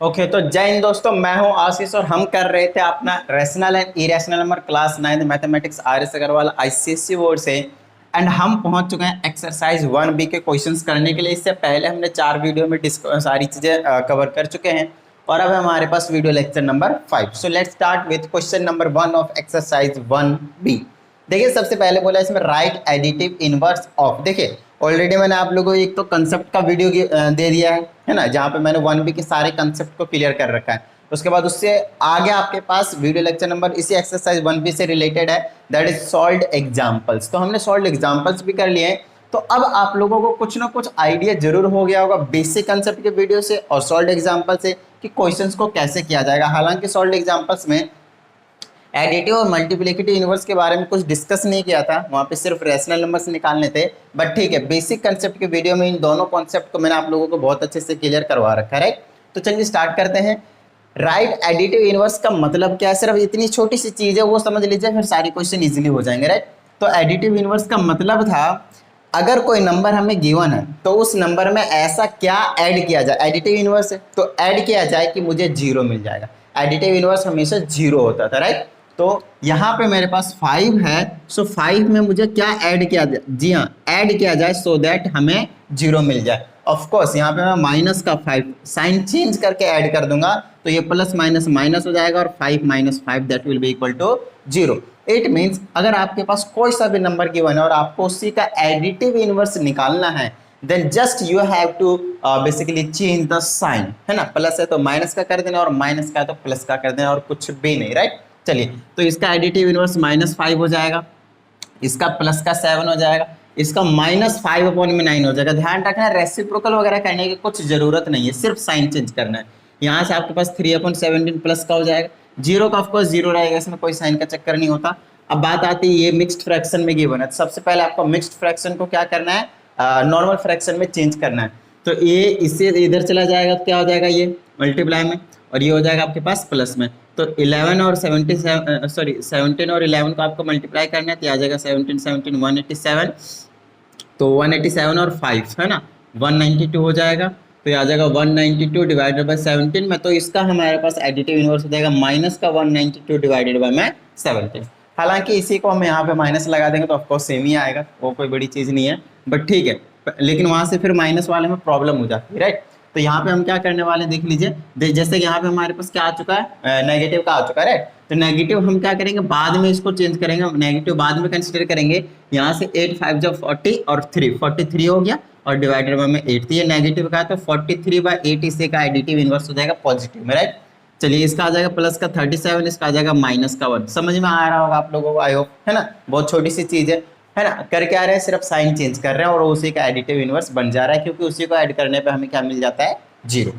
Okay तो जय हिंद दोस्तों, मैं हूं आशीष और हम कर रहे थे अपना rational and irrational number class 9 mathematics R S. Agarwal ICSE board से। एंड हम पहुंच चुके हैं एक्सरसाइज 1B के क्वेश्चंस करने के लिए। इससे पहले हमने 4 वीडियो में सारी चीज़ें कवर कर चुके हैं और अब हमारे पास video lecture number 5। So let's start with question number 1 of exercise 1B। देखिए सबसे पहले बोला इसमें राइट एडिटिव इनवर्स ऑफ। देखिए ऑलरेडी मैंने आप लोगों को एक तो कंसेप्ट का वीडियो दे दिया है ना, जहाँ पे मैंने 1B के सारे कंसेप्ट को क्लियर कर रखा है। उसके बाद उससे आगे आपके पास वीडियो लेक्चर नंबर इसी एक्सरसाइज 1B से रिलेटेड है, दैट इज सॉल्व्ड एग्जांपल्स। तो हमने सॉल्व्ड एग्जांपल्स भी कर लिए हैं। तो अब आप लोगों को कुछ ना कुछ आइडिया जरूर हो गया होगा बेसिक कंसेप्ट के वीडियो से और सॉल्व्ड एग्जांपल से कि क्वेश्चंस को कैसे किया जाएगा। हालांकि सॉल्व्ड एग्जांपल्स में एडिटिव और मल्टीप्लिकेटिव इनवर्स के बारे में कुछ डिस्कस नहीं किया था, वहाँ पे सिर्फ रैशनल नंबर्स निकालने थे। बट ठीक है, बेसिक कंसेप्ट के वीडियो में इन दोनों कॉन्सेप्ट को मैंने आप लोगों को बहुत अच्छे से क्लियर करवा रखा है, राइट। तो चलिए स्टार्ट करते हैं। राइट एडिटिव इनवर्स का मतलब क्या है, सिर्फ इतनी छोटी सी चीज़ है वो समझ लीजिए, फिर सारी क्वेश्चन ईजिली हो जाएंगे, राइट। तो एडिटिव इनवर्स का मतलब था अगर कोई नंबर हमें गिवन है तो उस नंबर में ऐसा क्या ऐड किया जाए, एडिटिव इनवर्स है तो ऐड किया जाए कि मुझे जीरो मिल जाएगा। एडिटिव इनवर्स हमेशा जीरो होता था, राइट। तो यहाँ पे मेरे पास 5 है, सो 5 में मुझे क्या ऐड किया जाए, जी हाँ ऐड किया जाए सो दैट हमें जीरो मिल जाए। ऑफ कोर्स यहाँ पे मैं माइनस का 5 साइन चेंज करके ऐड कर दूंगा तो ये प्लस माइनस माइनस हो जाएगा और 5 माइनस 5 that will be equal to zero. It means अगर आपके पास कोई सा भी नंबर गिवन है और आपको उसी का एडिटिव इनवर्स निकालना है then just you have to basically change the sign, है ना। प्लस है तो माइनस का कर देना और माइनस का है तो प्लस का कर देना और कुछ भी नहीं, राइट। चलिए तो इसका एडिटिव इनवर्स -5 हो जाएगा, इसका प्लस का 7 हो जाएगा, इसका -5/9 हो जाएगा। ध्यान रखना रेसिप्रोकल वगैरह करने की कुछ जरूरत नहीं है, सिर्फ साइन चेंज करना है। यहाँ से आपके पास 3/17 प्लस का हो जाएगा, जीरो का ऑफकोर्स जीरो रहेगा, इसमें कोई साइन का चक्कर नहीं होता। अब बात आती है ये मिक्स्ड फ्रैक्शन में गिवन है, सबसे पहले आपको मिक्स्ड फ्रैक्शन को क्या करना है, नॉर्मल फ्रैक्शन में चेंज करना है। तो ये इससे इधर चला जाएगा तो क्या हो जाएगा, ये मल्टीप्लाई में और ये हो जाएगा आपके पास प्लस में। तो 11 और 17 और 11 को आपको मल्टीप्लाई करना है तो आ जाएगा 17 17 187, तो 187 और 5 है ना 192 हो जाएगा। तो ये आ जाएगा 192 डिवाइडेड बाई 17 में, तो इसका हमारे पास एडिटिव इनवर्स हो जाएगा माइनस का 192 डिवाइडेड बाई में 17। हालांकि इसी को हम यहाँ पे माइनस लगा देंगे तो ऑफकोर्स सेम ही आएगा, वो कोई बड़ी चीज़ नहीं है, बट ठीक है। लेकिन वहाँ से फिर माइनस वाले में प्रॉब्लम हो जाती है, राइट। तो यहाँ पे हम क्या करने वाले देख लीजिए, जैसे कि यहाँ पे हमारे पास क्या आ चुका है, नेगेटिव का आ चुका है, राइट। तो नेगेटिव हम क्या करेंगे, बाद में इसको चेंज करेंगे, नेगेटिव बाद में कंसिडर करेंगे। यहाँ से 8 5 जब 40 और 3 43 हो गया और डिवाइडेड बाय में 8, तो ये नेगेटिव का है तो 43/8 इसे का एडिटिव इनवर्स हो जाएगा पॉजिटिव में, राइट। चलिए इसका आ जाएगा प्लस का 37, इसका आ जाएगा माइनस का 1। समझ में आ रहा होगा आप लोगों को, आई होप, है ना। बहुत छोटी सी चीज़ है ना। कर क्या रहे हैं, सिर्फ साइन चेंज कर रहे हैं और उसी का एडिटिव इनवर्स बन जा रहा है, क्योंकि उसी को ऐड करने पे हमें क्या मिल जाता है, जीरो।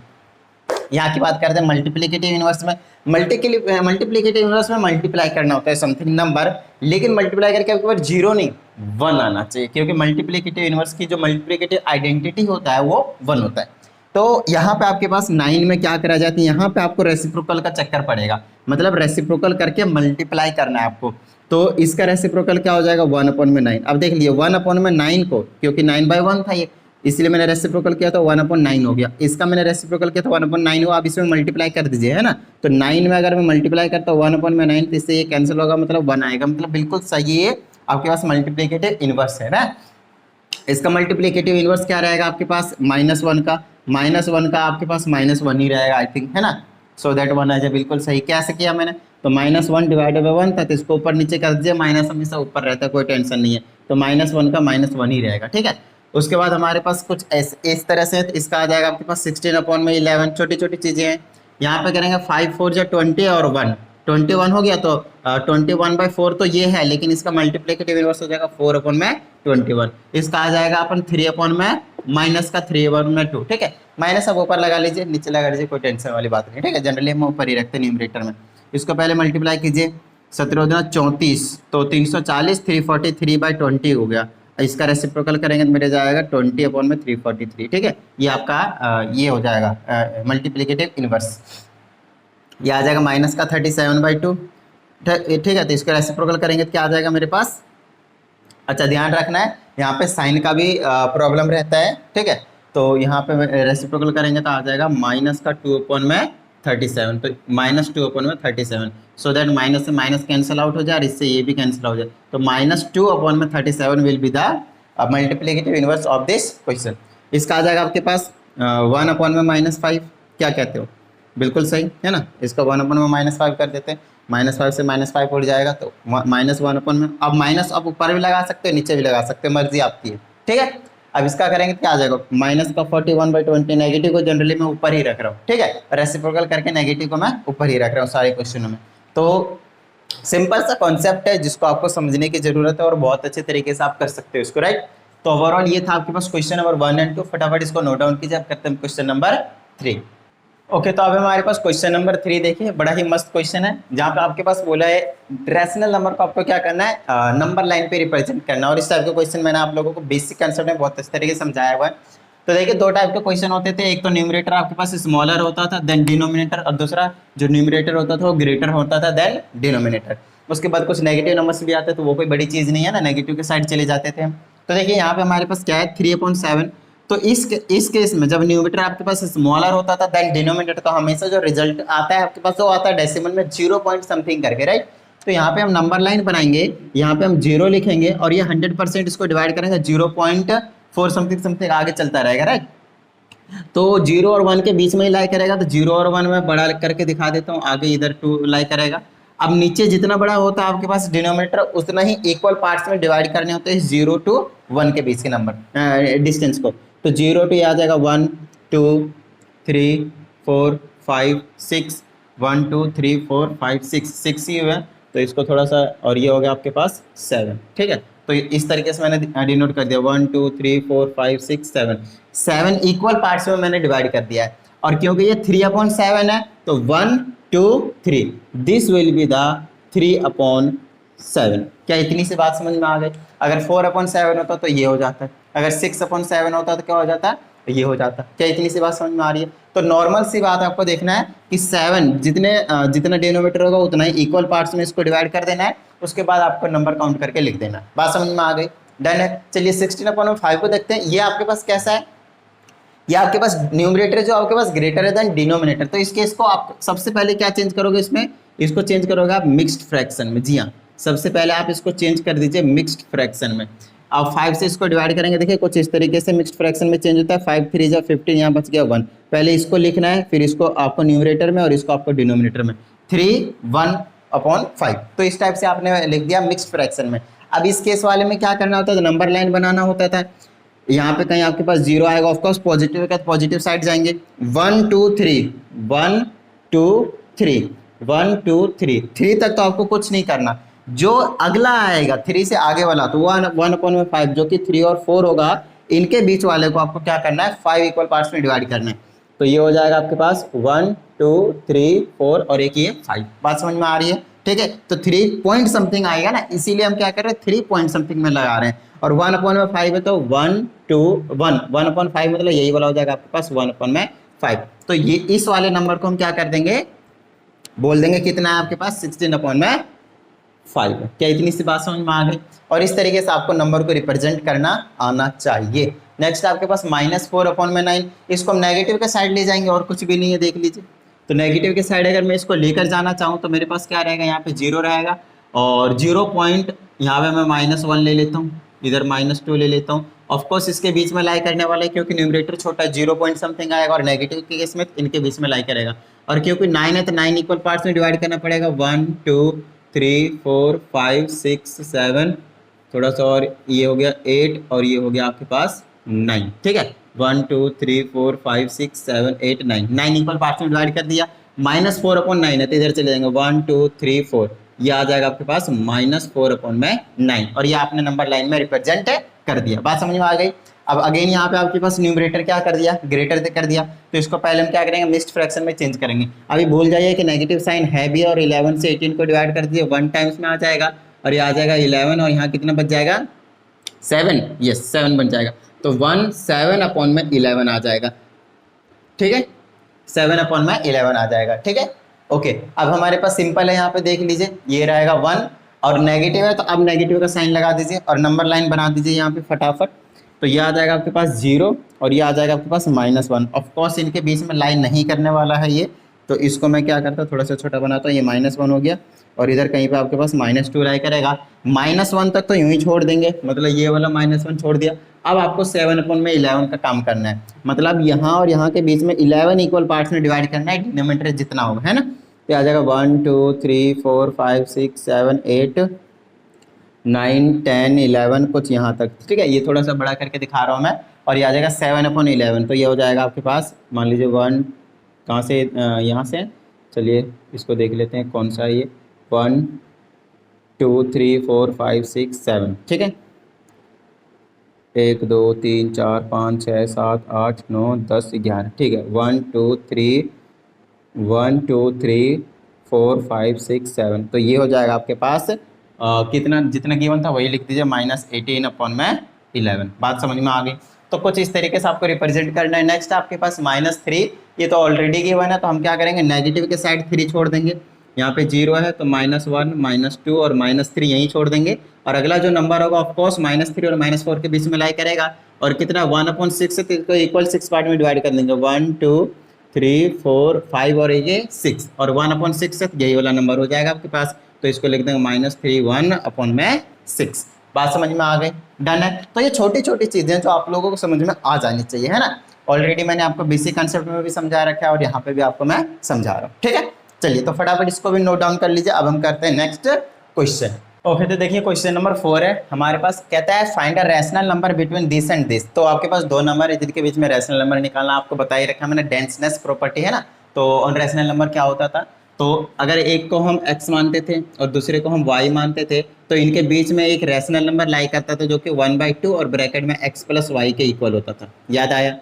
यहाँ की बात करते हैं मल्टीप्लिकेटिव इनवर्स में। मल्टीप्लिकेटिव इनवर्स में मल्टीप्लाई करना होता है समथिंग नंबर, लेकिन मल्टीप्लाई करके आपके पास जीरो नहीं 1 आना चाहिए, क्योंकि मल्टीप्लिकेटिव इनवर्स की जो मल्टीप्लिकेटिव आइडेंटिटी होता है वो 1 होता है। तो यहाँ पे आपके पास 9 में क्या करा जाता है, यहाँ पे आपको रेसिप्रोकल का चक्कर पड़ेगा, मतलब रेसिप्रोकल करके मल्टीप्लाई करना है आपको। तो इसका रेसिप्रोकल क्या हो जाएगा, 1/9। अब देख लिए 1/9 को, क्योंकि 9/1 था ये, इसलिए मैंने रेसिप्रोकल किया तो 1/9 हो गया। इसका मैंने रेसिप्रोकल किया तो 1/9 हुआ। अब इसमें मल्टीप्लाई कर दीजिए, है ना। तो 9 में अगर मैं मल्टीप्लाई करता हूँ 1/9 तो इससे ये कैंसिल होगा, मतलब 1 आएगा, मतलब बिल्कुल सही है आपके पास मल्टीप्लिकेटिव इनवर्स है ना। इसका मल्टीप्लिकेटिव इनवर्स क्या रहेगा आपके पास, -1 का, -1 का आपके पास -1 ही रहेगा आई थिंक, है ना। सो दैट 1 आ जाए, बिल्कुल सही। कैसे किया मैंने, तो -1 डिवाइडेड बाई 1 था तो इसको ऊपर नीचे कर दीजिए, माइनस हमेशा ऊपर रहता है, कोई टेंशन नहीं है। तो -1 का -1 ही रहेगा, ठीक है। उसके बाद हमारे पास कुछ इस तरह से इसका आ जाएगा आपके पास 16/11। छोटी छोटी चीज़ें हैं, यहाँ पे करेंगे 5 4 जा 20 और 1 21 हो गया, तो 21/4 तो ये है, लेकिन इसका मल्टीप्लिकेटिव इनवर्स हो जाएगा 4/21। इसका आ जाएगा अपन 3/-3/2, ठीक है। माइनस अब ऊपर लगा लीजिए, नीचे लगा लीजिए, कोई टेंशन वाली बात नहीं, ठीक है। जनरली हम ऊपर ही रखते हैं न्यूमरेटर में। इसको पहले मल्टीप्लाई कीजिए, 17 34 तो 340, 343/20 हो गया। इसका रेसिप्रोकल करेंगे तो मेरे जाएगा 20/343, ठीक है। ये आपका ये हो जाएगा मल्टीप्लिकेटिव इनवर्स। ये आ जाएगा माइनस का 37/2, ठीक है। तो इसका रेसिप्रोकल करेंगे तो क्या आ जाएगा मेरे पास, अच्छा ध्यान रखना है यहाँ पे साइन का भी प्रॉब्लम रहता है, ठीक है। तो यहाँ पे रेसिप्रोकल करेंगे तो आ जाएगा माइनस का 2/37, तो -2/37, सो दैट माइनस से माइनस कैंसिल आउट हो जाए और इससे ये भी कैंसिल हो जाए, तो -2/37 will be the multiplicative inverse of this question. इसका आ जाएगा आपके पास 1/5। क्या कहते हो, बिल्कुल सही है ना। इसका 1/5 कर देते हैं, -5 से -5 उड़ जाएगा, तो -1 अब माइनस आप ऊपर भी लगा सकते हो नीचे भी लगा सकते हो, मर्जी आपकी है, ठीक है। अब इसका करेंगे क्या आ जाएगा, माइनस का 41/20, नेगेटिव को जनरली मैं ऊपर ही रख रहा हूँ, ठीक है, रेसिप्रोकल करके नेगेटिव को मैं ऊपर ही रख रहा हूँ सारे क्वेश्चनों में। तो सिंपल सा कॉन्सेप्ट है जिसको आपको समझने की जरूरत है और बहुत अच्छे तरीके से आप कर सकते हो इसको, राइट। तो ओवरऑल ये था आपके पास क्वेश्चन नंबर 1 एंड 2, फटाफट इसको नोट डाउन कीजिए। अब करते हैं क्वेश्चन नंबर 3। ओके, तो अब हमारे पास क्वेश्चन नंबर 3 देखिए, बड़ा ही मस्त क्वेश्चन है, जहाँ पे आपके पास बोला है रैशनल नंबर को आपको क्या करना है, नंबर लाइन पे रिप्रेजेंट करना। और इस टाइप के क्वेश्चन मैंने आप लोगों को बेसिक कंसेप्ट में बहुत अच्छे तरीके से समझाया हुआ है। तो देखिए 2 टाइप के क्वेश्चन होते थे, एक तो न्यूमरेटर आपके पास स्मॉलर होता था देन डिनोमिनेटर, और दूसरा जो न्यूमरेटर होता था वो ग्रेटर होता था देन डिनोमिनेटर। उसके बाद कुछ नेगेटिव नंबर्स भी आते, तो वो कोई बड़ी चीज़ नहीं है ना, नेगेटिव के साइड चले जाते थे हम। तो देखिए यहाँ पे हमारे पास क्या है 3/7। तो इस केस में जब न्यूमरेटर आपके पास स्मॉलर होता था देन डिनोमिनेटर, तो हमेशा जो रिजल्ट आता है आपके पास वो आता है डेसिमल में 0 पॉइंट समथिंग करके, राइट। तो यहाँ पे हम नंबर लाइन बनाएंगे, यहाँ पे हम 0 लिखेंगे और ये 100% इसको डिवाइड करेंगे 0.4 समथिंग आगे चलता रहेगा, राइट। तो 0 और 1 के बीच में ही लाई करेगा, तो 0 और 1 में बड़ा करके दिखा देता हूँ, आगे इधर 2 लाई करेगा। अब नीचे जितना बड़ा होता है आपके पास डिनोमिनेटर, उतना ही इक्वल पार्ट्स में डिवाइड करने होते हैं 0 to 1 के बीच के नंबर डिस्टेंस को। तो 0 to आ जाएगा 1 2 3 4 5 6, 1 2 3 4 5 6 ही हुआ, तो इसको थोड़ा सा, और ये हो गया आपके पास 7, ठीक है। तो इस तरीके से मैंने डिनोट कर दिया 1 2 3 4 5 6 7 इक्वल पार्ट्स में मैंने डिवाइड कर दिया है। और क्योंकि ये 3/7 है तो 1 2 3, दिस विल बी द 3/7। क्या इतनी सी बात समझ में आ गई। अगर 4/7 होता तो ये हो जाता है, अगर 6/7 होता तो क्या हो जाता, तो ये हो जाता। क्या इतनी सी बात समझ में आ रही है। तो नॉर्मल सी बात आपको देखना है कि 7 जितना डिनोमिनेटर होगा उतना ही इक्वल पार्ट्स में इसको डिवाइड कर देना है, उसके बाद आपको नंबर काउंट करके लिख देना है। बात समझ में आ गई, डन है। चलिए 16/5 को देखते हैं। ये आपके पास कैसा है, ये आपके पास न्यूमरेटर जो आपके पास ग्रेटर है देन डिनोमिनेटर। तो इस केस को आप सबसे पहले क्या चेंज करोगे, इसमें इसको चेंज करोगे आप मिक्स्ड फ्रैक्शन में। जी हाँ, सबसे पहले आप इसको चेंज कर दीजिए मिक्स्ड फ्रैक्शन में। अब 5 से इसको डिवाइड करेंगे, देखिए कुछ इस तरीके से मिक्स्ड फ्रैक्शन में चेंज होता है। 5 3 जा 15, यहाँ बच गया 1। पहले इसको लिखना है, फिर इसको आपको न्यूमरेटर में और इसको आपको डिनोमिनेटर में 3/1/5। तो इस टाइप से आपने लिख दिया मिक्स्ड फ्रैक्शन में। अब इस केस वाले में क्या करना होता है, नंबर लाइन बनाना होता था। यहाँ पे कहीं आपके पास 0 आएगा, ऑफकोर्स पॉजिटिव का पॉजिटिव साइड जाएंगे। 1 2 3 1 2 3 1 2 3 तक तो आपको कुछ नहीं करना। जो अगला आएगा 3 से आगे वाला, तो 1/5 जो कि 3 और 4 होगा, इनके बीच वाले को आपको क्या करना है 5 इक्वल पार्ट्स में डिवाइड करना है। तो ये हो जाएगा आपके पास 1 2 3 4 और एक ये 5। बात समझ में आ रही है, ठीक है। तो 3 पॉइंट समथिंग आएगा ना, इसीलिए हम क्या कर रहे हैं 3 पॉइंट समथिंग में लगा रहे हैं। और 1/5 है तो 1 2 1 1/5 मतलब यही वाला हो जाएगा आपके पास 1/5। तो ये इस वाले नंबर को हम क्या कर देंगे, बोल देंगे कितना है आपके पास 16/5। क्या इतनी सी बात समझ में आ गई। और इस तरीके से आपको नंबर को रिप्रेजेंट करना आना चाहिए। नेक्स्ट आपके पास -4/9, इसको हम नेगेटिव के साइड ले जाएंगे और कुछ भी नहीं है, देख लीजिए। तो नेगेटिव के साइड अगर मैं इसको लेकर जाना चाहूँ तो मेरे पास क्या रहेगा, यहाँ पे 0 रहेगा और 0 पॉइंट यहाँ पे मैं -1 ले लेता हूँ, इधर -2 ले लेता हूँ। ऑफकोर्स इसके बीच में लाई करने वाला है क्योंकि न्यूमरेटर छोटा है, 0 पॉइंट समथिंग आएगा, और नेगेटिव के केस में इनके बीच में लाई करेगा। और क्योंकि 9 है तो 9 इक्वल पार्ट्स में डिवाइड करना पड़ेगा, 1 2 3 4 5 6 7, थोड़ा सा और ये हो गया 8 और ये हो गया आपके पास 9, ठीक है। 1 2 3 4 5 6 7 8 9 इक्वल पार्ट्स में डिवाइड कर दिया। -4/9 है तो इधर चले जाएंगे 1 2 3 4, ये आ जाएगा आपके पास -4/9 और ये आपने नंबर लाइन में रिप्रेजेंट कर दिया। बात समझ में आ गई। अब अगेन यहाँ पे आपके पास न्यूमरेटर क्या कर दिया, ग्रेटर कर दिया, तो इसको पहले हम क्या करेंगे मिक्स्ड फ्रैक्शन में चेंज करेंगे। अभी भूल जाइए कि नेगेटिव साइन है भी, और 11 से 18 को डिवाइड कर दिए 1 टाइम्स में आ जाएगा, और ये आ जाएगा 11 और यहाँ कितना बच जाएगा 7, यस 7 बन जाएगा। तो 1 7/11 आ जाएगा, ठीक है, 7/11 आ जाएगा, ठीक है। ओके, अब हमारे पास सिंपल है, यहाँ पे देख लीजिए ये रहेगा 1 और नेगेटिव है तो अब नेगेटिव का साइन लगा दीजिए और नंबर लाइन बना दीजिए यहाँ पे फटाफट। तो ये आ जाएगा आपके पास 0 और ये आ जाएगा आपके पास -1। ऑफकोर्स इनके बीच में लाइन नहीं करने वाला है ये, तो इसको मैं क्या करता हूँ, थोड़ा सा छोटा बनाता हूँ, ये -1 हो गया और इधर कहीं पे आपके पास -2 लाई करेगा। -1 तक तो यूं ही छोड़ देंगे, मतलब ये वाला -1 छोड़ दिया। अब आपको 7/11 का काम करना है, मतलब यहाँ और यहाँ के बीच में 11 इक्वल पार्ट्स में डिवाइड करना है, डिनोमिनेटर जितना होगा, है ना। तो आ जाएगा 1 2 3 4 5 6 7 8 9 10 11 कुछ यहाँ तक, ठीक है। ये थोड़ा सा बड़ा करके दिखा रहा हूँ मैं, और ये आ जाएगा 7/11। तो ये हो जाएगा आपके पास, मान लीजिए 1 कहाँ से, यहाँ से, चलिए इसको देख लेते हैं कौन सा है ये, 1 2 3 4 5 6 7, ठीक है। 1 2 3 4 5 6 7 8 9 10 11, ठीक है। 1 2 3 4 5 6 7। तो ये हो जाएगा आपके पास कितना, जितना गिवन था वही लिख दीजिए, -18/11। बात समझ में आ गई। तो कुछ इस तरीके से आपको रिप्रेजेंट करना है। नेक्स्ट आपके पास -3, ये तो ऑलरेडी गिवन है, तो हम क्या करेंगे, नेगेटिव के साइड 3 छोड़ देंगे। यहाँ पे 0 है तो -1 -2 और -3 यहीं छोड़ देंगे, और अगला जो नंबर होगा ऑफकोर्स -3 और -4 के बीच में लाई करेगा, और कितना 1/6 से को इक्वल 6 पार्ट में डिवाइड कर देंगे, 1 2 3 4 5 और ये 6, और 1/6 से यही वाला नंबर हो जाएगा आपके पास। तो इसको लिख देंगे -3 1/6। बात समझ में आ गई, डन है। तो ये छोटी छोटी चीजें जो आप लोगों को समझ में आ जानी चाहिए, है ना। ऑलरेडी मैंने आपको बेसिक कंसेप्ट में भी समझा रखा है और यहाँ पे भी आपको मैं समझा रहा हूँ, ठीक है। चलिए तो फटाफट इसको भी नोट डाउन कर लीजिए। अब हम करते हैं नेक्स्ट क्वेश्चन। ओके, तो देखिए क्वेश्चन नंबर 4 है हमारे पास, कहता है find a rational number between this and this. तो आपके पास दो नंबर है जिनके बीच में रैशनल नंबर निकालना, आपको बता ही रखा मैंने, डेंसनेस प्रॉपर्टी, है ना। तो ऑन रैशनल नंबर क्या होता था, तो अगर एक को हम x मानते थे और दूसरे को हम y मानते थे, तो इनके बीच में एक रैशनल नंबर लाई करता था जो कि 1/2 और ब्रैकेट में x + y के इक्वल होता था। याद आया,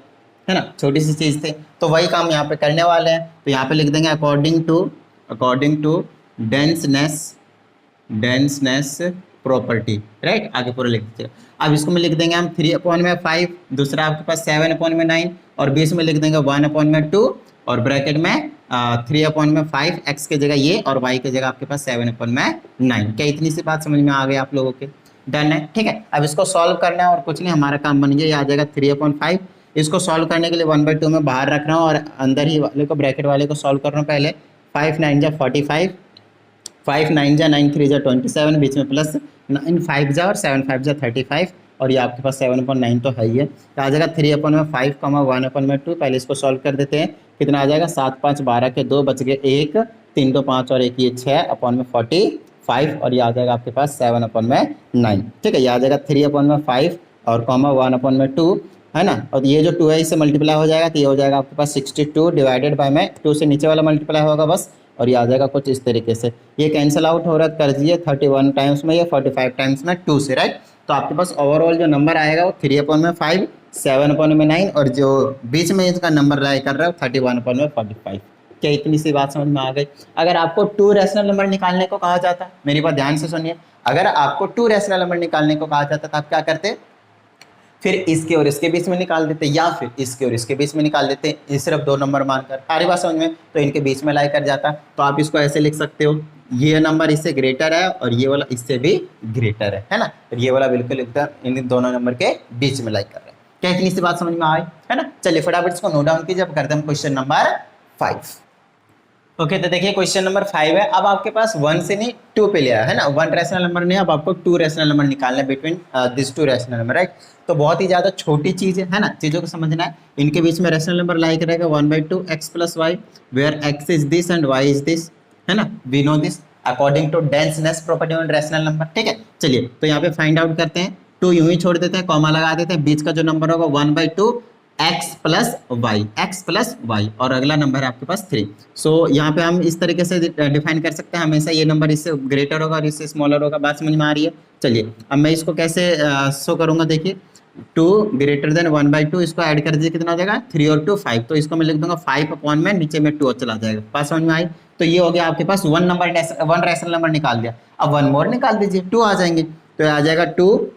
है ना, छोटी सी चीज़ थी। तो वही काम यहाँ पे करने वाले हैं। तो यहाँ पे लिख देंगे according to denseness property, right. आगे पूरा लिख दीजिएगा। अब इसको में लिख देंगे हम 3/5, दूसरा आपके पास 7/9, और बीच में लिख देंगे 1/2 और ब्रैकेट में 3/5, x की जगह ये और y की जगह आपके पास 7/9। क्या इतनी सी बात समझ में आ गई आप लोगों के, डन है, ठीक है। अब इसको सॉल्व करना है और कुछ नहीं, हमारा काम बन गया। ये आ जाएगा 3/5। इसको सॉल्व करने के लिए 1/2 में बाहर रख रहा हूँ और अंदर ही वाले को, ब्रैकेट वाले को सॉल्व कर रहा हूँ पहले। 5 9 जा 45, 5 9 जा 9 3 जा 27, बीच में प्लस 9 5 जा और 7 5 जा 35, और ये आपके पास 7/9 तो है ही है। तो आ जाएगा 3/5, 1/2। पहले इसको सॉल्व कर देते हैं। कितना आ जाएगा, 7 5 12 के 2 बच गए 1, 3 2 5 और 1 ये 6/45, और ये आ जाएगा आपके पास 7/9, ठीक है। ये आ जाएगा 3/5 और 1/2, है ना। और ये जो 2 है इससे मल्टीप्लाई हो जाएगा, तो ये हो जाएगा आपके पास 62 डिवाइडेड बाय में 2 से नीचे वाला मल्टीप्लाई होगा बस, और ये आ जाएगा कुछ इस तरीके से। ये कैंसिल आउट हो रहा है, कर दीजिए 31 टाइम्स में, ये 45 टाइम्स में 2 से, राइट। तो आपके पास ओवरऑल जो नंबर आएगा वो 3/5, 7/9, और जो बीच में इसका नंबर लाई कर रहा है 31/45। क्या इतनी सी बात समझ में आ गई। अगर आपको 2 रैशनल नंबर निकालने को कहा जाता, मेरी बात ध्यान से सुनिए, अगर आपको 2 रैशनल नंबर निकालने को कहा जाता तो आप क्या करते, फिर इसके और इसके बीच में निकाल देते, या फिर इसके और इसके बीच में निकाल देते, ये सिर्फ 2 नंबर मानकर। सारी बात समझ में, तो इनके बीच में लाई कर जाता। तो आप इसको ऐसे लिख सकते हो, ये नंबर इससे ग्रेटर है और ये वाला इससे भी ग्रेटर है ना। तो ये वाला बिल्कुल एकदम इन दोनों नंबर के बीच में लाई कर रहे हैं। क्या इतनी सी बात समझ में आई, है ना। चलिए फटाफट इसको नोट डाउन कीजिए। अब करते हैं क्वेश्चन नंबर 5। ओके, तो देखिए क्वेश्चन नंबर 5 है। अब आपके पास 1 से नहीं 2 पे लिया है ना, 1 रैशनल नंबर नहीं, अब आपको 2 रैशनल नंबर निकालना है between this 2 rational number, right. तो बहुत ही ज़्यादा छोटी चीज़ है ना, चीज़ों को समझना है। इनके बीच में रैशनल नंबर लाई करेगा 1/2 x + y, where x is this and y is this, है ना। We know this according to denseness property on rational number, ठीक है। चलिए तो यहाँ पे फाइंड आउट करते हैं। 2 यूं ही छोड़ देते हैं, कॉमा लगा देते हैं, बीच का जो नंबर होगा 1/2 x + y, और अगला नंबर है आपके पास 3। सो यहाँ पे हम इस तरीके से डिफाइन कर सकते हैं, हमेशा ये नंबर इससे ग्रेटर होगा और इससे स्मॉलर होगा। बात समझ में आ रही है। चलिए अब मैं इसको कैसे शो करूँगा, देखिए 2 ग्रेटर देन 1/2, इसको ऐड कर दीजिए, कितना हो जाएगा 3 और 2 5। तो इसको मैं लिख दूंगा 5 में नीचे में 2 चला जाएगा। बात समझ में आई। तो ये हो गया आपके पास 1 रैशनल नंबर निकाल दिया। अब 1 मोर निकाल दीजिए, 2 आ जाएंगे। तो आ जाएगा 2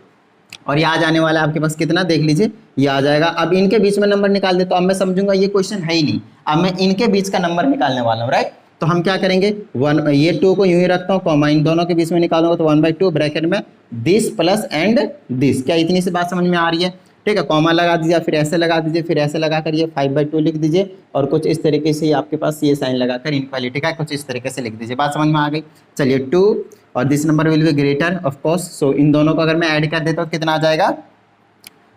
और ये आ जाने वाला है आपके पास कितना, देख लीजिए ये आ जाएगा। अब इनके बीच में नंबर निकाल दे, तो अब मैं समझूंगा ये क्वेश्चन है ही नहीं, अब मैं इनके बीच का नंबर निकालने वाला हूँ, राइट। तो हम क्या करेंगे, 1 ये 2 को यूं ही रखता हूँ, कॉमा इन दोनों के बीच में निकालूंगा, तो 1/2 ब्रैकेट में दिस प्लस एंड दिस। क्या इतनी सी बात समझ में आ रही है। ठीक है, कॉमा लगा दीजिए, फिर ऐसे लगा दीजिए, फिर ऐसे लगा कर ये 5/2 लिख दीजिए, और कुछ इस तरीके से आपके पास ये साइन लगाकर इनक्वालिटी का कुछ इस तरीके से लिख दीजिए। बात समझ में आ गई? चलिए 2 और this number will be greater of course, so इन दोनों को अगर मैं ऐड कर देता हूँ कितना आ जाएगा,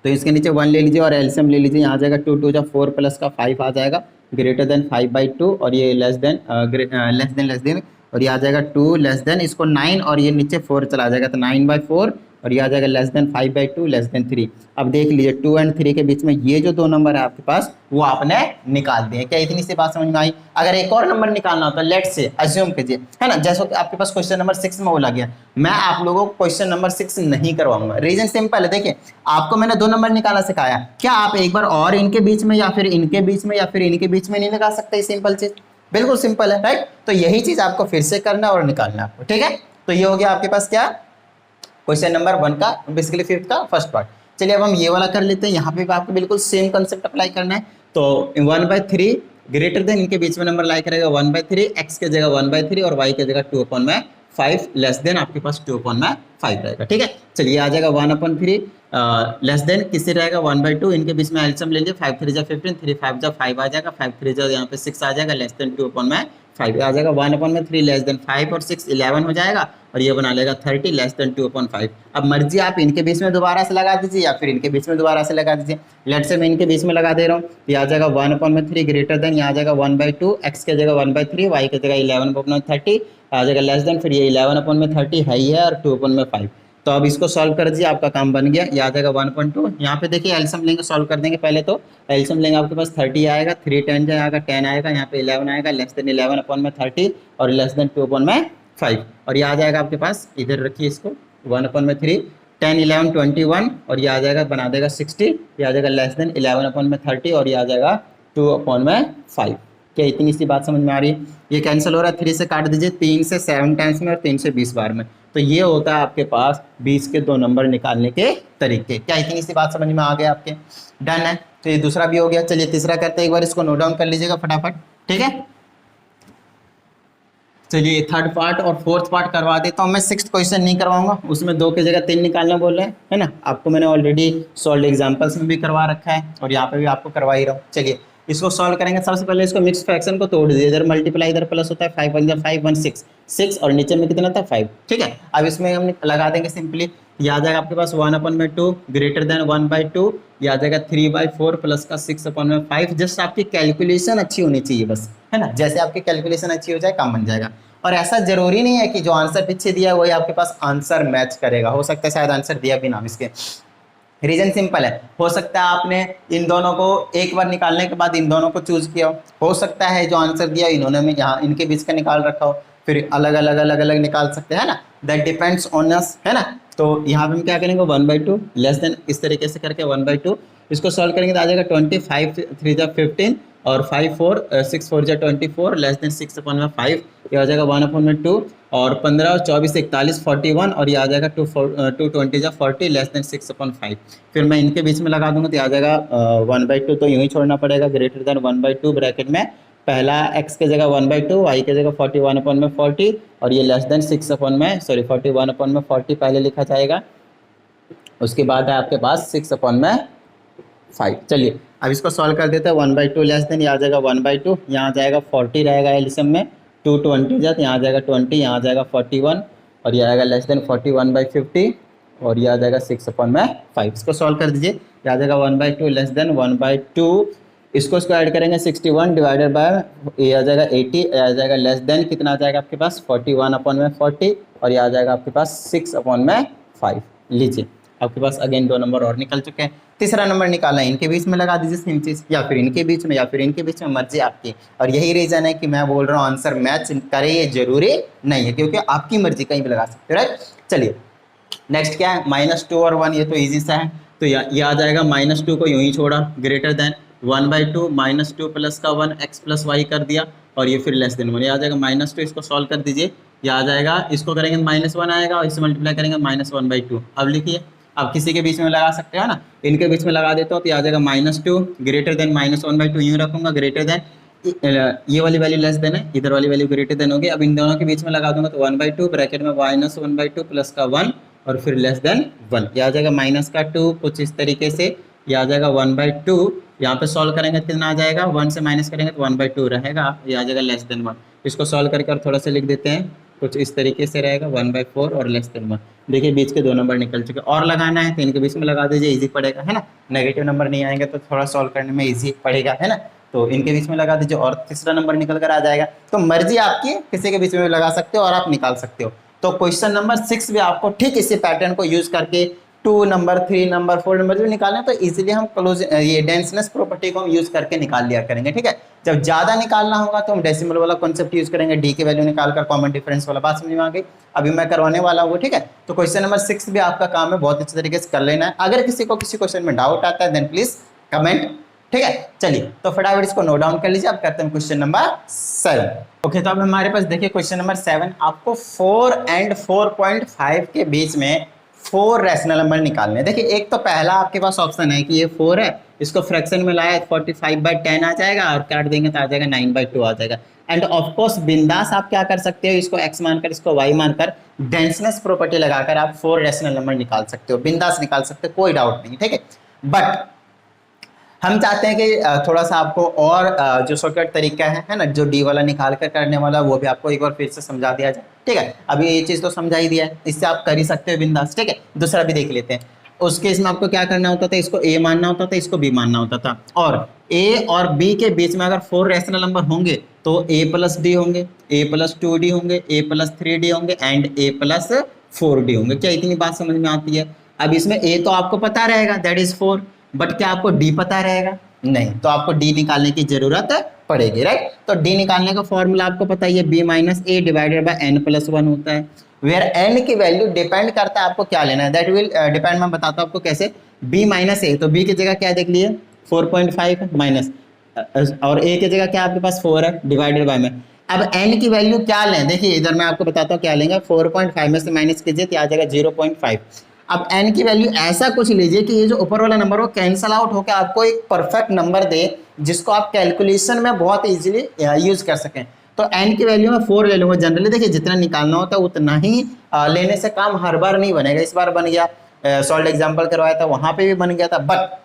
तो इसके नीचे 1 ले लीजिए और एलसीएम ले लीजिए, यहाँ आ जाएगा 2 2 जा 4 प्लस का 5 आ जाएगा, ग्रेटर देन 5/2, और ये लेस देन और ये आ जाएगा 2 लेस देन, इसको 9 और ये नीचे 4 चला जाएगा तो 9/4, और ये आ जाएगा लेस देन 5/2 लेस देन 3। अब देख लीजिए 2 और 3 के बीच में ये जो दो नंबर है आपके पास वो आपने निकाल दिए। क्या इतनी सी बात समझ में आई? अगर एक और नंबर निकालना होता, लेट से अज्यूम कीजिए, है ना, जैसे कि आपके पास क्वेश्चन नंबर 6 में बोला गया, मैं आप लोगों को क्वेश्चन नंबर 6 नहीं करवाऊंगा। रीजन सिंपल है, देखिए आपको मैंने दो नंबर निकालना सिखाया, क्या आप एक बार और इनके बीच में या फिर इनके बीच में या फिर इनके बीच में नहीं निकाल सकते? सिंपल चीज, बिल्कुल सिंपल है, राइट। तो यही चीज आपको फिर से करना और निकालना आपको, ठीक है। तो ये हो गया आपके पास क्या, क्वेश्चन नंबर 1 का बेसिकली 5th का फर्स्ट पार्ट। चलिए अब हम ये वाला कर लेते हैं, यहाँ पे भी आपको बिल्कुल सेम कंसेप्ट अप्लाई करना है। तो 1/3 ग्रेटर देन, इनके बीच में नंबर लाई करेगा 1/3, x के जगह 1/3 और y के जगह 2/5 लेस देन आपके पास 2/5 रहेगा, ठीक है। चलिए आ जाएगा 1/3 लेस देन किससे रहेगा 1/2, इनके बीच में एलसीएम ले लीजिए, 5 3 जा 15, 3 5 जा 5 आ जाएगा, 5 3 जा यहाँ पे 6 आ जाएगा, लेस देन 2/5 आ जाएगा, 1/3 लेस देन 5 और 6 11 हो जाएगा, और ये बना लेगा 30 लेस देन 2/5। अब मर्जी आप इनके बीच में दोबारा से लगा दीजिए या फिर इनके बीच में दोबारा से लगा दीजिए। लेट से मैं इनके बीच में लगा दे रहा हूँ, ये आ जाएगा 1/3 ग्रेटर देन, यहाँ आ जाएगा 1/2, x के जगह 1/3, y के जगह 11/30 आ जाएगा, लेस देन फिर ये 11/30 है ही है और 2/5। तो अब इसको सॉल्व कर दीजिए, आपका काम बन गया। ये आ जाएगा 1.2, यहाँ पे देखिए एलसीएम लेंगे, सॉल्व कर देंगे। पहले तो एलसीएम लेंगे, आपके पास 30 आएगा, 3 10 जाएगा 10 आएगा, यहाँ पे 11 आएगा, लेस देन 11/30 और लेस देन 2/5, और ये आ जाएगा आपके पास, इधर रखिए इसको, 1/3 10 11 21, और ये आ जाएगा बना देगा 60, ये आ जाएगा लेस देन 11/30 और ये आ जाएगा 2/5। क्या इतनी सी बात समझ में आ रही है? ये कैंसिल हो रहा है, 3 से काट दीजिए, 3 से 7 टाइम्स में और 3 से 20 बार में। तो ये होता है आपके पास 20 के दो नंबर निकालने के तरीके। क्या इतनी सी बात समझ में आ गया आपके? डन है। तो ये दूसरा भी हो गया। चलिए तीसरा करते हैं, एक बार इसको नोट डाउन कर लीजिएगा फटाफट, ठीक है। चलिए थर्ड पार्ट और फोर्थ पार्ट करवा देता हूँ मैं। 6th क्वेश्चन नहीं करवाऊंगा, उसमें 2 की जगह 3 निकालना बोल रहे हैं, है ना। आपको मैंने ऑलरेडी सॉल्व एग्जांपल्स में भी करवा रखा है और यहाँ पे भी आपको करवा ही रहा हूँ। चलिए इसको सॉल्व करेंगे। सबसे पहले इसको मिक्स फ्रैक्शन को तोड़ दीजिए, इधर मल्टीप्लाई इधर प्लस होता है, 5 1 जा 5 1 6 6 और नीचे में कितना था 5, ठीक है। अब इसमें हम लगा देंगे सिंपली, ये आ जाएगा आपके पास 1/2 ग्रेटर देन 1/2, ये आ जाएगा 3/4 प्लस का 6/5। जस्ट आपकी कैलकुलेशन अच्छी होनी चाहिए बस, है ना। जैसे आपकी कैलकुलेशन अच्छी हो जाए काम बन जाएगा। और ऐसा जरूरी नहीं है कि जो आंसर पीछे दिया है वही आपके पास आंसर मैच करेगा, हो सकता है शायद आंसर दिया भी ना इसके। रीजन सिंपल है, हो सकता है आपने इन दोनों को एक बार निकालने के बाद इन दोनों को चूज किया हो सकता है जो आंसर दिया इन्होंने में यहाँ इनके बीच का निकाल रखा हो, फिर अलग अलग निकाल सकते हैं ना, दैट डिपेंड्स ऑन अस, है ना। तो यहाँ पे हम क्या करेंगे 1/2 लेस देन इस तरीके से करके 1/2 इसको सॉल्व करेंगे तो आ जाएगा 25 3 जा 15 और 5 4 6 4 जा 24 लेस देन 6/5, ये आ जाएगा 1/2 और 15 और 24 41 41 और ये आ जाएगा 220 जा 40 लेस देन 6/5। फिर मैं इनके बीच में लगा दूंगा तो आ जाएगा 1/2, तो यूं ही छोड़ना पड़ेगा, ग्रेटर देन 1/2 ब्रैकेट में पहला x के जगह 1/2, y के जगह 41/40 और ये लेस देन 41/40 पहले लिखा जाएगा, उसके बाद है आपके पास 6/5। चलिए अब इसको सॉल्व कर देते हैं। 1/2 लेस देन ये आ जाएगा 1/2, यहाँ आ जाएगा 40 रहेगा एलसीएम में, 220 जाता यहाँ आ जाएगा 20, यहाँ आ जाएगा 41 और ये आएगा लेस देन 41/50 और ये आ जाएगा 6/5। इसको सॉल्व कर दीजिए, ये आ जाएगा 1/2 लेस देन 1/2, इसको ऐड करेंगे 61 डिवाइडेड बाय ये आ जाएगा 80, आ जाएगा लेस देन कितना आ जाएगा आपके पास 41/40 और ये आ जाएगा आपके पास 6/5। लीजिए आपके पास अगेन 2 नंबर और निकल चुके हैं। तीसरा नंबर निकालना है, इनके बीच में लगा दीजिए सेम चीज, या फिर इनके बीच में या फिर इनके बीच में, मर्जी आपकी। और यही रीजन है कि मैं बोल रहा हूँ आंसर मैच करे, ये जरूरी नहीं है क्योंकि आपकी मर्जी कहीं भी लगा सकते हो, राइट। चलिए नेक्स्ट क्या है, -2 और 1, ये तो ईजी सा है। तो ये आ जाएगा -2 को यूं ही छोड़ा, ग्रेटर देन 1/2 -2 प्लस का 1 x प्लस वाई कर दिया और ये फिर लेस देन 1, ये आ जाएगा -2, इसको सॉल्व कर दीजिए, ये आ जाएगा, इसको करेंगे -1 आएगा और इसे मल्टीप्लाई करेंगे -1/2। अब लिखिए, आप किसी के बीच में लगा सकते हो ना, इनके बीच में लगा देता हूँ तो आ जाएगा -2 ग्रेटर देन -1/2, यूँ रखूंगा, ग्रेटर देन ये वाली वैल्यू लेस देन है, इधर वाली वैल्यू ग्रेटर देन होगी। अब इन दोनों के बीच में लगा दूंगा तो 1/2 ब्रैकेट में -1/2 प्लस का 1 और फिर लेस देन 1, ये आ जाएगा -2 कुछ इस तरीके से ये आ जाएगा 1/2। यहाँ पे सॉल्व करेंगे तो कितना आ जाएगा, 1 से माइनस करेंगे तो 1/2 रहेगा, ये आ जाएगा लेस देन 1। इसको सॉल्व करके और थोड़ा सा लिख देते हैं, कुछ इस तरीके से रहेगा 1/4 और लेस देन 1। देखिए बीच के 2 नंबर निकल चुके, और लगाना है तो इनके बीच में लगा दीजिए, इजी पड़ेगा, है ना। नेगेटिव नंबर नहीं आएंगे तो थोड़ा सॉल्व करने में इजी पड़ेगा, है ना। तो इनके बीच में लगा दीजिए और तीसरा नंबर निकल कर आ जाएगा। तो मर्जी आपकी, किसी के बीच में लगा सकते हो और आप निकाल सकते हो। तो क्वेश्चन नंबर 6 भी आपको ठीक इसी पैटर्न को यूज करके 2 नंबर, 3 नंबर, 4 नंबर जो निकालना है तो इजीली हम क्लोज ये डेंसनेस प्रॉपर्टी को हम यूज करके निकाल लिया करेंगे, ठीक है। जब ज्यादा निकालना होगा तो हम डेसिमल वाला कॉन्सेप्ट यूज करेंगे, डी की वैल्यू निकाल कर कॉमन डिफरेंस वाला। बात समझ में आ गई, अभी मैं करवाने वाला हूँ, ठीक है। तो क्वेश्चन नंबर 6 भी आपका काम है बहुत अच्छे तरीके से कर लेना है। अगर किसी को किसी क्वेश्चन में डाउट आता है देन प्लीज कमेंट, ठीक है। चलिए तो फटाफट इसको नोट डाउन कर लीजिए। अब करते हैं क्वेश्चन नंबर 7। ओके, तो अब हमारे पास देखिए क्वेश्चन नंबर 7, आपको 4 एंड 4.5 के बीच में 4 रैशनल नंबर निकालने हैं। देखिए एक तो पहला आपके पास ऑप्शन है कि ये 4 है, इसको फ्रैक्शन में लाया 45/10 आ जाएगा और काट देंगे तो आ जाएगा 9/2 आ जाएगा। एंड ऑफ कोर्स बिंदास आप क्या कर सकते हो, इसको x मानकर इसको y मानकर डेंसनेस प्रॉपर्टी लगाकर आप 4 रैशनल नंबर निकाल सकते हो, बिंदास निकाल सकते हो, कोई डाउट नहीं, ठीक है। बट हम चाहते हैं कि थोड़ा सा आपको और जो शॉर्टकट तरीका है ना, जो डी वाला निकाल कर करने वाला, वो भी आपको एक बार फिर से समझा दिया जाए, ठीक है। अभी ये चीज़ तो समझा ही दिया है, इससे आप कर ही सकते हो बिंदास, ठीक है। दूसरा भी देख लेते हैं। उस केस में आपको क्या करना होता था, इसको ए मानना होता था, इसको बी मानना होता था। और ए और बी के बीच में अगर 4 रैशनल नंबर होंगे तो a + d होंगे, a + 2d होंगे, a + 3d होंगे एंड a + 4d होंगे। क्या इतनी बात समझ में आती है। अब इसमें a तो आपको पता रहेगा, दैट इज 4, बट क्या आपको डी पता रहेगा, नहीं। तो आपको डी निकालने की जरूरत पड़ेगी, राइट। तो डी निकालने का फॉर्मूला आपको पता ही है, b - a / n + 1 होता है, वेयर n की वैल्यू डिपेंड करता है आपको क्या लेना है, दैट विल डिपेंड, मैं बताता हूँ आपको कैसे। b - a, तो b की जगह क्या देख लिए 4.5 माइनस, और a की जगह क्या आपके पास 4 है डिवाइडेड बाय में। अब n की वैल्यू क्या लें, देखिए इधर मैं आपको बताता हूँ क्या लेंगे, 4.5 में से माइनस कीजिए तो आ जाएगा 0.5। अब n की वैल्यू ऐसा कुछ लीजिए कि ये जो ऊपर वाला नंबर वो कैंसल आउट होकर आपको एक परफेक्ट नंबर दे, जिसको आप कैलकुलेशन में बहुत इजीली यूज कर सकें। तो n की वैल्यू में 4 ले लूंगा जनरली, देखिए जितना निकालना होता है उतना ही लेने से काम हर बार नहीं बनेगा। इस बार बन गया, सॉल्व एग्जाम्पल करवाया था वहां पे भी बन गया था, बट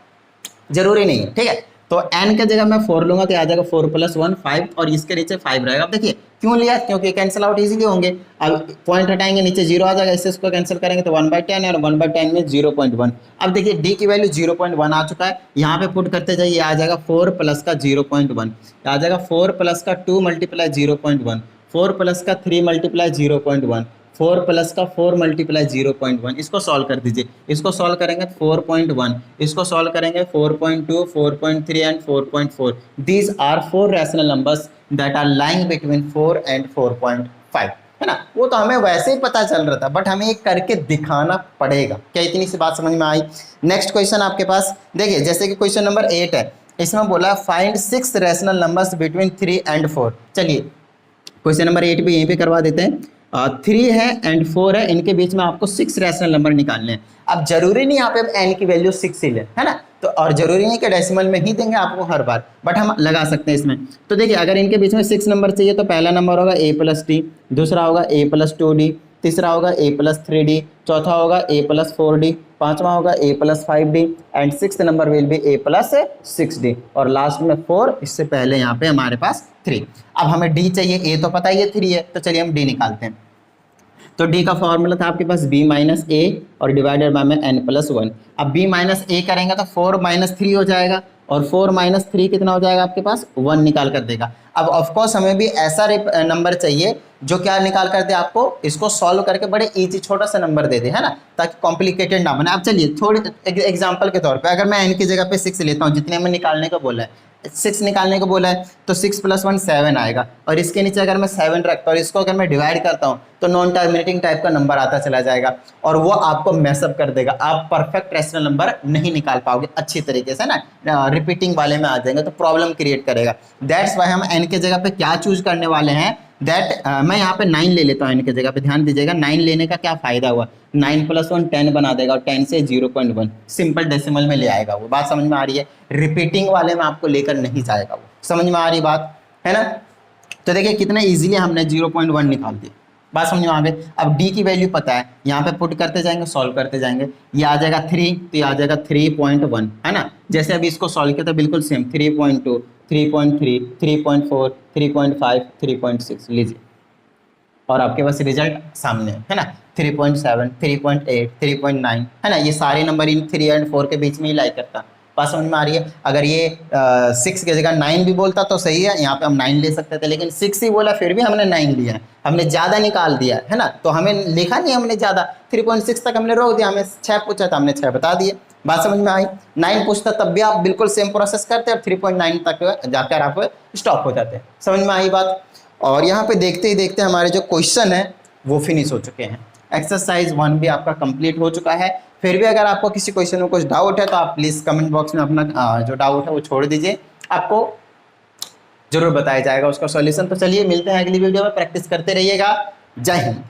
जरूरी नहीं है, ठीक है। तो n के जगह मैं 4 लूंगा तो आ जाएगा 4 + 1 5 और इसके नीचे 5 रहेगा। अब देखिए क्यों लिया, क्योंकि कैंसिल आउट इजीली होंगे। अब पॉइंट हटाएंगे नीचे 0 आ जाएगा, इससे इसको कैंसिल करेंगे तो 1/10 और 1/10 में 0.1। अब देखिए d की वैल्यू 0.1 आ चुका है, यहाँ पे पुट करते जाइए, आ जाएगा 4 प्लस का 0.1, आ जाएगा 4 प्लस का 2 × 0.1, 4 प्लस का 3 × 0.1, 4 प्लस का 4 × 0.1। इसको सॉल्व कर दीजिए, इसको सॉल्व करेंगे 4.1, इसको सॉल्व करेंगे 4.2, 4.3 and 4.4। These are 4 rational numbers that are lying between 4 and 4.5, है ना। वो तो हमें वैसे ही पता चल रहा था, बट हमें एक करके दिखाना पड़ेगा। क्या इतनी सी बात समझ में आई। नेक्स्ट क्वेश्चन आपके पास देखिए, जैसे कि क्वेश्चन नंबर 8 है, इसमें बोला find 6 rational numbers between 3 and 4। चलिए क्वेश्चन नंबर 8 भी यहीं पे करवा देते हैं। 3 है एंड 4 है, इनके बीच में आपको 6 रैशनल नंबर निकालने हैं। अब जरूरी नहीं यहाँ पे n की वैल्यू 6 ही लें, है ना। तो और जरूरी नहीं कि डेसिमल में ही देंगे आपको हर बार, बट हम लगा सकते हैं इसमें। तो देखिए अगर इनके बीच में 6 नंबर चाहिए तो पहला नंबर होगा a + d, दूसरा होगा a + 2d, तीसरा होगा a + 3d, चौथा होगा a + 4d, पांचवा होगा a + 5d and 6th number will B a + 6d और लास्ट में 4, इससे पहले यहाँ पे हमारे पास 3। अब हमें d चाहिए, a तो पता ही है 3 है, तो चलिए हम d निकालते हैं। तो d का फॉर्मूला था आपके पास b - a और डिवाइडेड बाय में n + 1। अब b - a करेंगे तो 4 - 3 हो जाएगा और 4 - 3 कितना हो जाएगा आपके पास 1 निकाल कर देगा। अब ऑफकोर्स हमें भी ऐसा नंबर चाहिए जो क्या निकाल कर दे आपको, इसको सॉल्व करके बड़े इजी छोटा सा नंबर दे दे, है ना, ताकि कॉम्प्लिकेटेड ना बने। अब चलिए थोड़ी एग्जांपल के तौर पे अगर मैं n की जगह पे 6 लेता हूँ, जितने में निकालने को बोला है 6 निकालने को बोला है, तो 6 + 1 7 आएगा और इसके नीचे अगर मैं 7 रखता हूँ, इसको अगर मैं डिवाइड करता हूँ तो नॉन टर्मिनेटिंग टाइप का नंबर आता चला जाएगा और वो आपको मैसअप कर देगा। आप परफेक्ट रैशनल नंबर नहीं निकाल पाओगे अच्छी तरीके से ना, रिपीटिंग वाले में आ जाएंगे तो प्रॉब्लम क्रिएट करेगा। दैट्स वाई हम n के जगह पे क्या चूज करने वाले हैं, दैट मैं यहाँ पे 9 ले लेता हूँ n की जगह पे। ध्यान दीजिएगा 9 लेने का क्या फायदा हुआ, 9 + 1 10 बना देगा और 10 से 0.1 सिंपल डेसिमल में ले आएगा। वो बात समझ में आ रही है, रिपीटिंग वाले में आपको लेकर नहीं जाएगा। वो समझ में आ रही बात है ना। तो देखिए कितना इजीली हमने 0.1 निकाल दिया, बात समझ में आ गई। अब डी की वैल्यू पता है, यहाँ पे पुट करते जाएंगे, सॉल्व करते जाएंगे, ये आ जाएगा 3, तो ये आ जाएगा 3.1, है ना। जैसे अभी इसको सॉल्व किया था बिल्कुल सेम, 3.2, 3.3, 3.4, 3.5, 3.6 लीजिए, और आपके पास रिजल्ट सामने है ना। 3.7, 3.8, 3.9, है ना। ये सारे नंबर इन 3 और 4 के बीच में ही लाई करता। बात समझ में आ रही है। अगर ये 6 की जगह 9 भी बोलता तो सही है, यहाँ पे हम 9 ले सकते थे, लेकिन 6 ही बोला फिर भी हमने 9 लिया है, हमने ज़्यादा निकाल दिया है ना। तो हमें लिखा नहीं हमने ज़्यादा, 3.6 तक हमने रोक दिया, हमें 6 पूछा था हमने 6 बता दिए। बात समझ में आई। 9 पूछता तब भी आप बिल्कुल सेम प्रोसेस करते, और 3.9 तक जाकर आप स्टॉप हो जाते। समझ में आई बात। और यहाँ पे देखते ही देखते हमारे जो क्वेश्चन है वो फिनिश हो चुके हैं। एक्सरसाइज 1 भी आपका कंप्लीट हो चुका है। फिर भी अगर आपको किसी क्वेश्चन में कुछ डाउट है तो आप प्लीज़ कमेंट बॉक्स में अपना जो डाउट है वो छोड़ दीजिए, आपको जरूर बताया जाएगा उसका सॉल्यूशन। तो चलिए मिलते हैं अगली वीडियो में, प्रैक्टिस करते रहिएगा। जय हिंद।